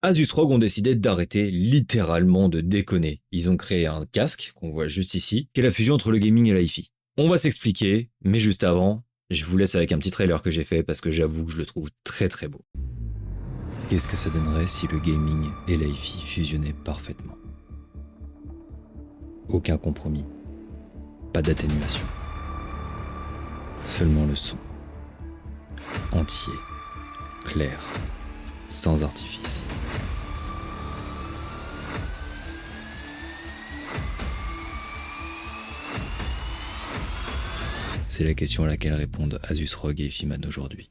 Asus ROG ont décidé d'arrêter littéralement de déconner. Ils ont créé un casque, qu'on voit juste ici, qui est la fusion entre le gaming et l'hi-fi. On va s'expliquer, mais juste avant, je vous laisse avec un petit trailer que j'ai fait parce que j'avoue que je le trouve très très beau. Qu'est-ce que ça donnerait si le gaming et l'hi-fi fusionnaient parfaitement? Aucun compromis, pas d'atténuation, seulement le son. Entier, clair, sans artifice. C'est la question à laquelle répondent Asus ROG et HiFiMAN aujourd'hui.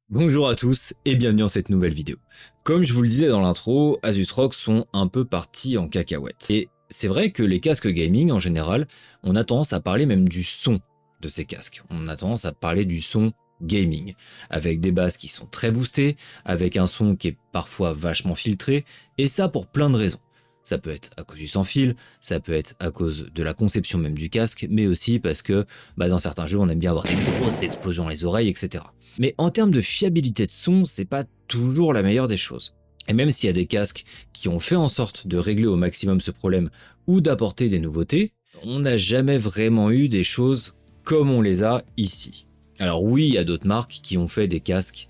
Bonjour à tous et bienvenue dans cette nouvelle vidéo. Comme je vous le disais dans l'intro, Asus ROG sont un peu partis en cacahuète. Et c'est vrai que les casques gaming en général, on a tendance à parler même du son de ces casques. On a tendance à parler du son gaming, avec des basses qui sont très boostées, avec un son qui est parfois vachement filtré, et ça pour plein de raisons. Ça peut être à cause du sans fil, ça peut être à cause de la conception même du casque, mais aussi parce que dans certains jeux on aime bien avoir des grosses explosions dans les oreilles, etc. Mais en termes de fiabilité de son, c'est pas toujours la meilleure des choses. Et même s'il y a des casques qui ont fait en sorte de régler au maximum ce problème ou d'apporter des nouveautés, on n'a jamais vraiment eu des choses comme on les a ici. Alors oui, il y a d'autres marques qui ont fait des casques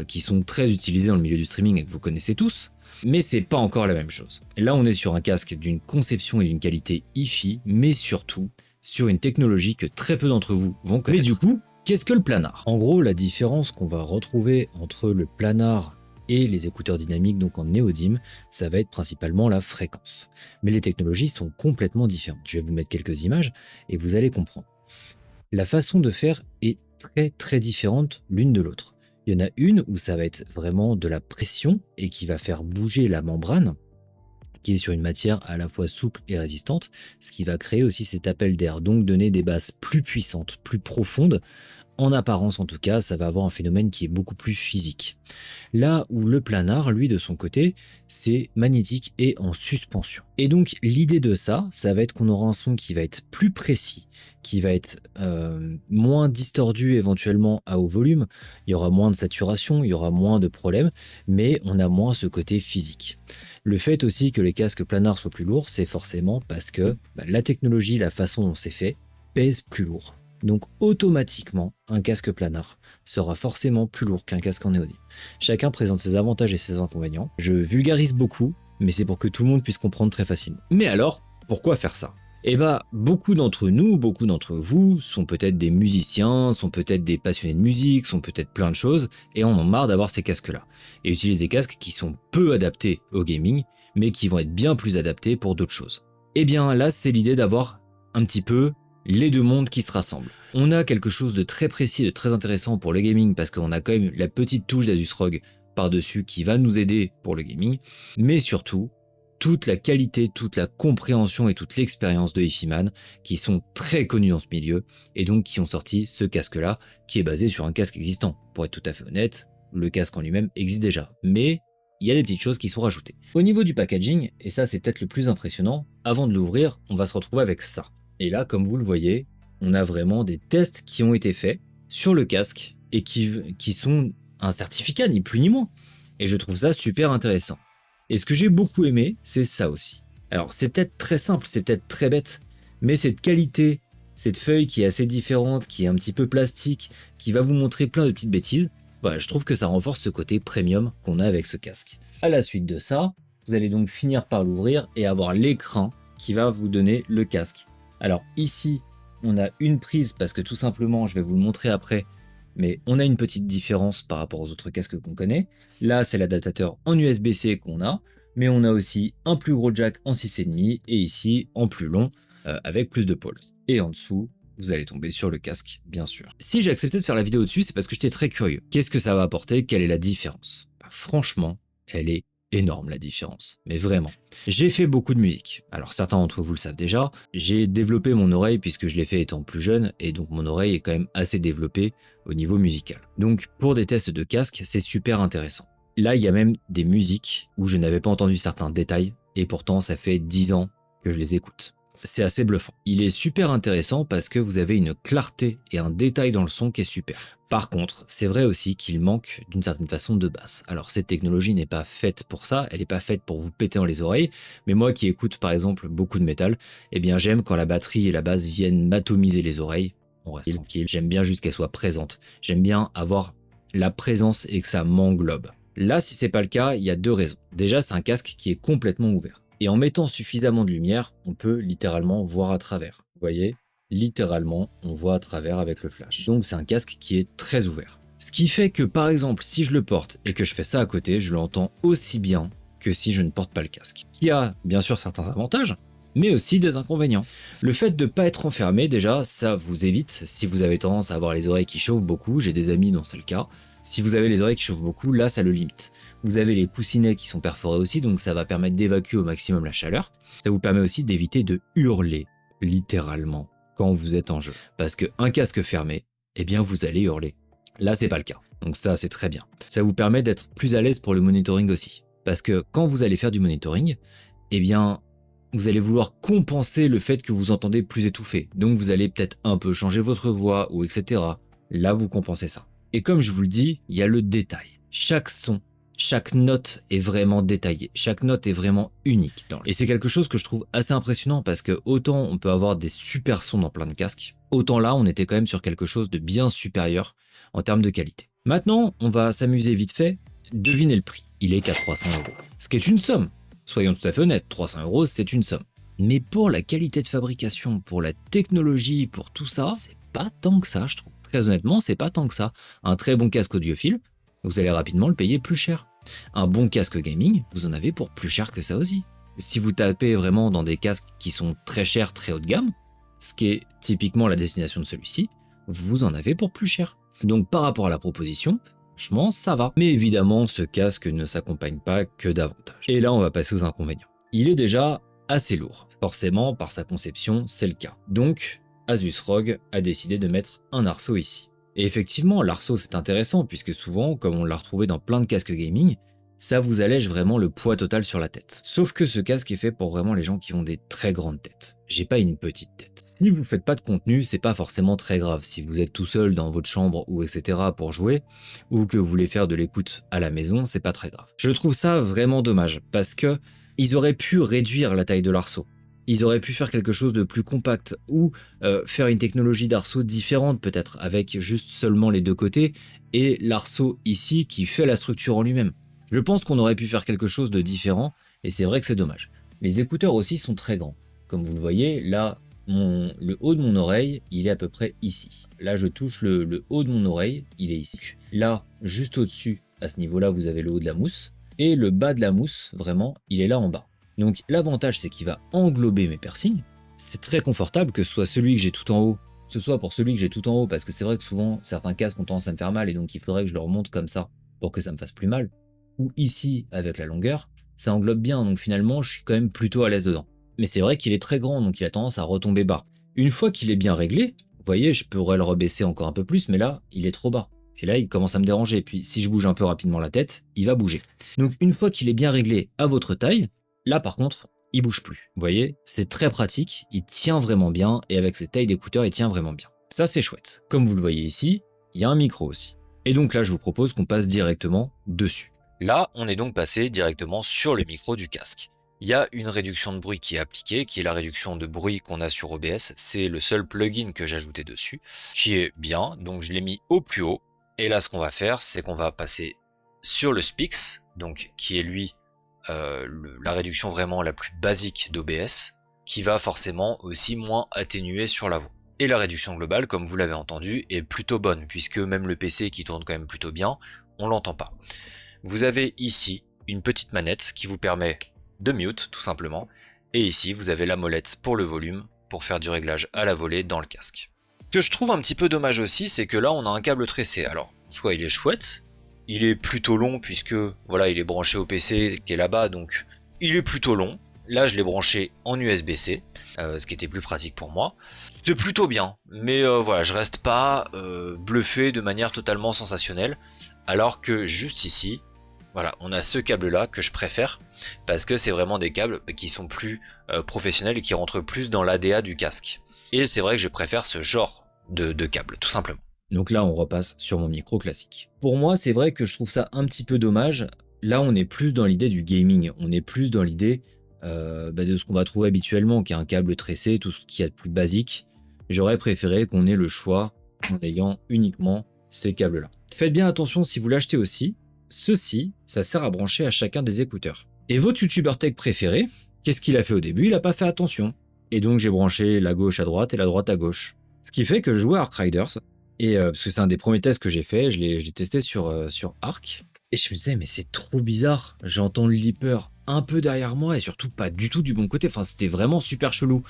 qui sont très utilisés dans le milieu du streaming et que vous connaissez tous, mais c'est pas encore la même chose. Et là, on est sur un casque d'une conception et d'une qualité hi-fi, mais surtout sur une technologie que très peu d'entre vous vont connaître. Mais du coup, qu'est-ce que le planar? En gros, la différence qu'on va retrouver entre le planar et les écouteurs dynamiques, donc en néodyme, ça va être principalement la fréquence. Mais les technologies sont complètement différentes. Je vais vous mettre quelques images et vous allez comprendre. La façon de faire est très différente l'une de l'autre. Il y en a une où ça va être vraiment de la pression et qui va faire bouger la membrane, qui est sur une matière à la fois souple et résistante, ce qui va créer aussi cet appel d'air, donc donner des basses plus puissantes, plus profondes. En apparence en tout cas, ça va avoir un phénomène qui est beaucoup plus physique. Là où le planar, lui de son côté, c'est magnétique et en suspension. Et donc l'idée de ça, ça va être qu'on aura un son qui va être plus précis, qui va être moins distordu éventuellement à haut volume, il y aura moins de saturation, il y aura moins de problèmes, mais on a moins ce côté physique. Le fait aussi que les casques planars soient plus lourds, c'est forcément parce que la technologie, la façon dont c'est fait, pèse plus lourd. Donc automatiquement, un casque planar sera forcément plus lourd qu'un casque en néodyme. Chacun présente ses avantages et ses inconvénients. Je vulgarise beaucoup, mais c'est pour que tout le monde puisse comprendre très facilement. Mais alors, pourquoi faire ça? Eh beaucoup d'entre nous, beaucoup d'entre vous sont peut-être des musiciens, sont peut-être des passionnés de musique, sont peut-être plein de choses, et on en a marre d'avoir ces casques-là. Et utilisent des casques qui sont peu adaptés au gaming, mais qui vont être bien plus adaptés pour d'autres choses. Eh bien là, c'est l'idée d'avoir un petit peu les deux mondes qui se rassemblent. On a quelque chose de très précis, de très intéressant pour le gaming parce qu'on a quand même la petite touche d'Asus ROG par-dessus qui va nous aider pour le gaming, mais surtout toute la qualité, toute la compréhension et toute l'expérience de HiFiMAN qui sont très connus dans ce milieu et donc qui ont sorti ce casque-là qui est basé sur un casque existant. Pour être tout à fait honnête, le casque en lui-même existe déjà, mais il y a des petites choses qui sont rajoutées. Au niveau du packaging, et ça c'est peut-être le plus impressionnant, avant de l'ouvrir, on va se retrouver avec ça. Et là, comme vous le voyez, on a vraiment des tests qui ont été faits sur le casque et qui sont un certificat, ni plus ni moins. Et je trouve ça super intéressant. Et ce que j'ai beaucoup aimé, c'est ça aussi. Alors, c'est peut-être très simple, c'est peut-être très bête, mais cette qualité, cette feuille qui est assez différente, qui est un petit peu plastique, qui va vous montrer plein de petites bêtises, je trouve que ça renforce ce côté premium qu'on a avec ce casque. À la suite de ça, vous allez donc finir par l'ouvrir et avoir l'écran qui va vous donner le casque. Alors ici, on a une prise parce que tout simplement, je vais vous le montrer après, mais on a une petite différence par rapport aux autres casques qu'on connaît. Là, c'est l'adaptateur en USB-C qu'on a, mais on a aussi un plus gros jack en 6,5 et ici en plus long avec plus de pôles. Et en dessous, vous allez tomber sur le casque, bien sûr. Si j'ai accepté de faire la vidéo dessus, c'est parce que j'étais très curieux. Qu'est-ce que ça va apporter? Quelle est la différence? Franchement, elle est énorme la différence, mais vraiment. J'ai fait beaucoup de musique, alors certains d'entre vous le savent déjà, j'ai développé mon oreille puisque je l'ai fait étant plus jeune et donc mon oreille est quand même assez développée au niveau musical. Donc pour des tests de casque, c'est super intéressant. Là il y a même des musiques où je n'avais pas entendu certains détails et pourtant ça fait 10 ans que je les écoute. c'est assez bluffant. Il est super intéressant parce que vous avez une clarté et un détail dans le son qui est super. Par contre, c'est vrai aussi qu'il manque d'une certaine façon de basse. Alors cette technologie n'est pas faite pour ça, elle n'est pas faite pour vous péter dans les oreilles, mais moi qui écoute par exemple beaucoup de métal, eh bien j'aime quand la batterie et la basse viennent m'atomiser les oreilles. On reste tranquille, j'aime bien juste qu'elle soit présente. J'aime bien avoir la présence et que ça m'englobe. Là, si c'est pas le cas, il y a deux raisons. Déjà, c'est un casque qui est complètement ouvert. Et en mettant suffisamment de lumière, on peut littéralement voir à travers. Vous voyez ? Littéralement, on voit à travers avec le flash. Donc c'est un casque qui est très ouvert. Ce qui fait que par exemple, si je le porte et que je fais ça à côté, je l'entends aussi bien que si je ne porte pas le casque. Qui a bien sûr certains avantages, mais aussi des inconvénients. Le fait de ne pas être enfermé, déjà, ça vous évite, si vous avez tendance à avoir les oreilles qui chauffent beaucoup, j'ai des amis dont c'est le cas, si vous avez les oreilles qui chauffent beaucoup, là ça le limite. Vous avez les coussinets qui sont perforés aussi, donc ça va permettre d'évacuer au maximum la chaleur. Ça vous permet aussi d'éviter de hurler, littéralement, quand vous êtes en jeu. Parce qu'un casque fermé, eh bien vous allez hurler. Là c'est pas le cas, donc ça c'est très bien. Ça vous permet d'être plus à l'aise pour le monitoring aussi. Parce que quand vous allez faire du monitoring, eh bien vous allez vouloir compenser le fait que vous entendez plus étouffé. Donc vous allez peut-être un peu changer votre voix ou etc. Là vous compensez ça. Et comme je vous le dis, il y a le détail. Chaque son, chaque note est vraiment détaillée. Chaque note est vraiment unique. Et c'est quelque chose que je trouve assez impressionnant parce que autant on peut avoir des super sons dans plein de casques, autant là on était quand même sur quelque chose de bien supérieur en termes de qualité. Maintenant, on va s'amuser vite fait. Devinez le prix. Il est qu'à 300 €. Ce qui est une somme. Soyons tout à fait honnêtes, 300 €, c'est une somme. Mais pour la qualité de fabrication, pour la technologie, pour tout ça, c'est pas tant que ça, je trouve. Très honnêtement, c'est pas tant que ça. Un très bon casque audiophile, vous allez rapidement le payer plus cher. Un bon casque gaming, vous en avez pour plus cher que ça aussi. Si vous tapez vraiment dans des casques qui sont très chers, très haut de gamme, ce qui est typiquement la destination de celui-ci, vous en avez pour plus cher. Donc par rapport à la proposition, franchement, ça va. Mais évidemment, ce casque ne s'accompagne pas que d'avantages. Et là, on va passer aux inconvénients. Il est déjà assez lourd. Forcément, par sa conception, c'est le cas. Donc, Asus ROG a décidé de mettre un arceau ici. Et effectivement, l'arceau c'est intéressant puisque souvent, comme on l'a retrouvé dans plein de casques gaming, ça vous allège vraiment le poids total sur la tête. Sauf que ce casque est fait pour vraiment les gens qui ont des très grandes têtes. J'ai pas une petite tête. Si vous faites pas de contenu, c'est pas forcément très grave. Si vous êtes tout seul dans votre chambre ou etc. pour jouer, ou que vous voulez faire de l'écoute à la maison, c'est pas très grave. Je trouve ça vraiment dommage parce que ils auraient pu réduire la taille de l'arceau. Ils auraient pu faire quelque chose de plus compact ou faire une technologie d'arceau différente peut-être avec juste seulement les deux côtés et l'arceau ici qui fait la structure en lui-même. Je pense qu'on aurait pu faire quelque chose de différent et c'est vrai que c'est dommage. Les écouteurs aussi sont très grands. Comme vous le voyez, là, le haut de mon oreille, il est à peu près ici. Là, je touche le haut de mon oreille, il est ici. Là, juste au-dessus, à ce niveau-là, vous avez le haut de la mousse et le bas de la mousse, vraiment, il est là en bas. Donc l'avantage c'est qu'il va englober mes piercings, c'est très confortable que ce soit celui que j'ai tout en haut, ce soit pour celui que j'ai tout en haut parce que c'est vrai que souvent certains casques ont tendance à me faire mal et donc il faudrait que je le remonte comme ça pour que ça me fasse plus mal, ou ici avec la longueur, ça englobe bien donc finalement je suis quand même plutôt à l'aise dedans. Mais c'est vrai qu'il est très grand donc il a tendance à retomber bas. Une fois qu'il est bien réglé, vous voyez je pourrais le rebaisser encore un peu plus mais là il est trop bas. Et là, il commence à me déranger. Et puis, si je bouge un peu rapidement la tête, il va bouger. Donc, une fois qu'il est bien réglé à votre taille, là, par contre, il bouge plus. Vous voyez, c'est très pratique, il tient vraiment bien, et avec cette taille d'écouteur, il tient vraiment bien. Ça, c'est chouette. Comme vous le voyez ici, il y a un micro aussi. Et donc là, je vous propose qu'on passe directement dessus. Là, on est donc passé directement sur le micro du casque. Il y a une réduction de bruit qui est appliquée, qui est la réduction de bruit qu'on a sur OBS. C'est le seul plugin que j'ai ajouté dessus, qui est bien, donc je l'ai mis au plus haut. Et là, ce qu'on va faire, c'est qu'on va passer sur le Spix, donc qui est lui la réduction vraiment la plus basique d'OBS, qui va forcément aussi moins atténuer sur la voix. Et la réduction globale, comme vous l'avez entendu, est plutôt bonne, puisque même le PC qui tourne quand même plutôt bien, on l'entend pas. Vous avez ici une petite manette qui vous permet de mute, tout simplement, et ici vous avez la molette pour le volume, pour faire du réglage à la volée dans le casque. Ce que je trouve un petit peu dommage aussi, c'est que là on a un câble tressé. Alors, soit il est chouette, il est plutôt long puisque voilà, il est branché au PC qui est là-bas, donc il est plutôt long. Là, je l'ai branché en USB-C, ce qui était plus pratique pour moi. C'est plutôt bien, mais voilà, je reste pas bluffé de manière totalement sensationnelle. Alors que juste ici, voilà, on a ce câble-là que je préfère. parce que c'est vraiment des câbles qui sont plus professionnels et qui rentrent plus dans l'ADA du casque. Et c'est vrai que je préfère ce genre de câble, tout simplement. Donc là, on repasse sur mon micro classique. Pour moi, c'est vrai que je trouve ça un petit peu dommage. Là, on est plus dans l'idée du gaming, on est plus dans l'idée de ce qu'on va trouver habituellement, qui est un câble tressé, tout ce qu'il y a de plus basique. J'aurais préféré qu'on ait le choix en ayant uniquement ces câbles-là. Faites bien attention si vous l'achetez aussi. Ceci, ça sert à brancher à chacun des écouteurs. Et votre youtubeur tech préféré, qu'est-ce qu'il a fait au début? Il n'a pas fait attention. Et donc j'ai branché la gauche à droite et la droite à gauche. Ce qui fait que je jouais à Ark Riders, et parce que c'est un des premiers tests que j'ai fait, je l'ai testé sur Ark. Et je me disais, mais c'est trop bizarre, j'entends le leaper un peu derrière moi et surtout pas du tout du bon côté. Enfin, c'était vraiment super chelou.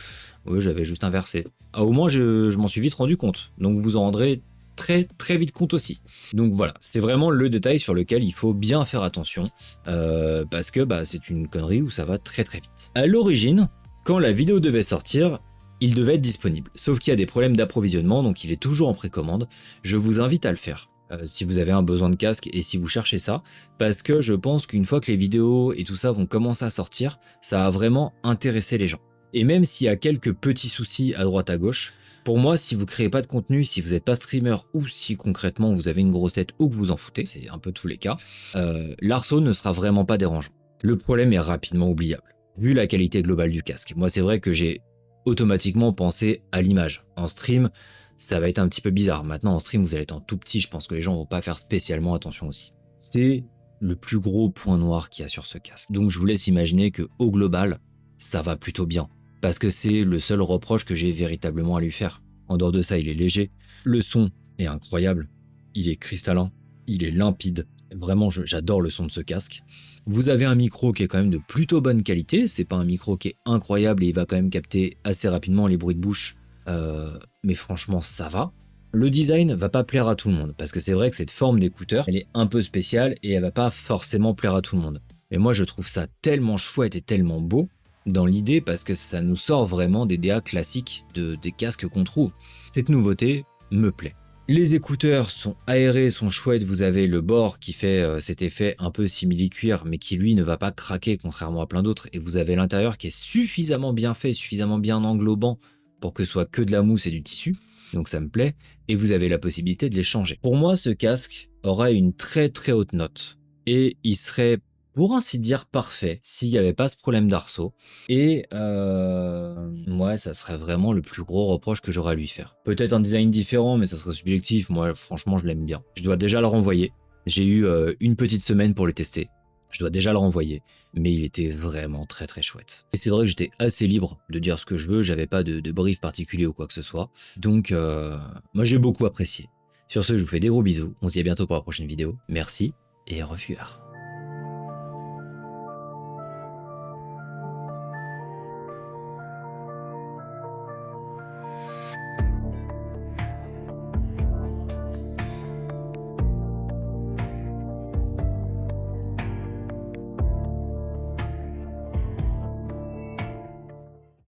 Ouais, j'avais juste inversé. Ah, au moins, je m'en suis vite rendu compte. Donc, vous en rendrez très très vite compte aussi. Donc voilà, c'est vraiment le détail sur lequel il faut bien faire attention parce que c'est une connerie où ça va très très vite. À l'origine, quand la vidéo devait sortir, il devait être disponible. Sauf qu'il y a des problèmes d'approvisionnement, donc il est toujours en précommande. Je vous invite à le faire. Si vous avez un besoin de casque et si vous cherchez ça, parce que je pense qu'une fois que les vidéos et tout ça vont commencer à sortir, ça va vraiment intéresser les gens. Et même s'il y a quelques petits soucis à droite à gauche, pour moi, si vous créez pas de contenu, si vous n'êtes pas streamer ou si concrètement vous avez une grosse tête ou que vous en foutez, c'est un peu tous les cas, l'arceau ne sera vraiment pas dérangeant. Le problème est rapidement oubliable, vu la qualité globale du casque. Moi, c'est vrai que j'ai automatiquement pensé à l'image. En stream, ça va être un petit peu bizarre. Maintenant, en stream, vous allez être en tout petit, je pense que les gens vont pas faire spécialement attention aussi. C'est le plus gros point noir qu'il y a sur ce casque. Donc je vous laisse imaginer que au global, ça va plutôt bien. Parce que c'est le seul reproche que j'ai véritablement à lui faire. En dehors de ça, il est léger. Le son est incroyable. Il est cristallin. Il est limpide. Vraiment, j'adore le son de ce casque. Vous avez un micro qui est quand même de plutôt bonne qualité. C'est pas un micro qui est incroyable et il va quand même capter assez rapidement les bruits de bouche. Mais franchement, ça va. Le design va pas plaire à tout le monde. Parce que c'est vrai que cette forme d'écouteur, elle est un peu spéciale et elle va pas forcément plaire à tout le monde. Mais moi, je trouve ça tellement chouette et tellement beau dans l'idée parce que ça nous sort vraiment des DA classiques des casques qu'on trouve. Cette nouveauté me plaît. Les écouteurs sont aérés, sont chouettes, vous avez le bord qui fait cet effet un peu simili-cuir mais qui lui ne va pas craquer contrairement à plein d'autres et vous avez l'intérieur qui est suffisamment bien fait, suffisamment bien englobant pour que ce soit que de la mousse et du tissu, donc ça me plaît et vous avez la possibilité de les changer. Pour moi ce casque aura une très très haute note et il serait pour ainsi dire parfait s'il n'y avait pas ce problème d'arceau. Et ouais, ça serait vraiment le plus gros reproche que j'aurais à lui faire. Peut-être un design différent, mais ça serait subjectif. Moi, franchement, je l'aime bien. Je dois déjà le renvoyer. J'ai eu une petite semaine pour le tester. Je dois déjà le renvoyer. Mais il était vraiment très très chouette. Et c'est vrai que j'étais assez libre de dire ce que je veux. J'avais pas de brief particulier ou quoi que ce soit. Donc, moi, j'ai beaucoup apprécié. Sur ce, je vous fais des gros bisous. On se dit à bientôt pour la prochaine vidéo. Merci et au revoir.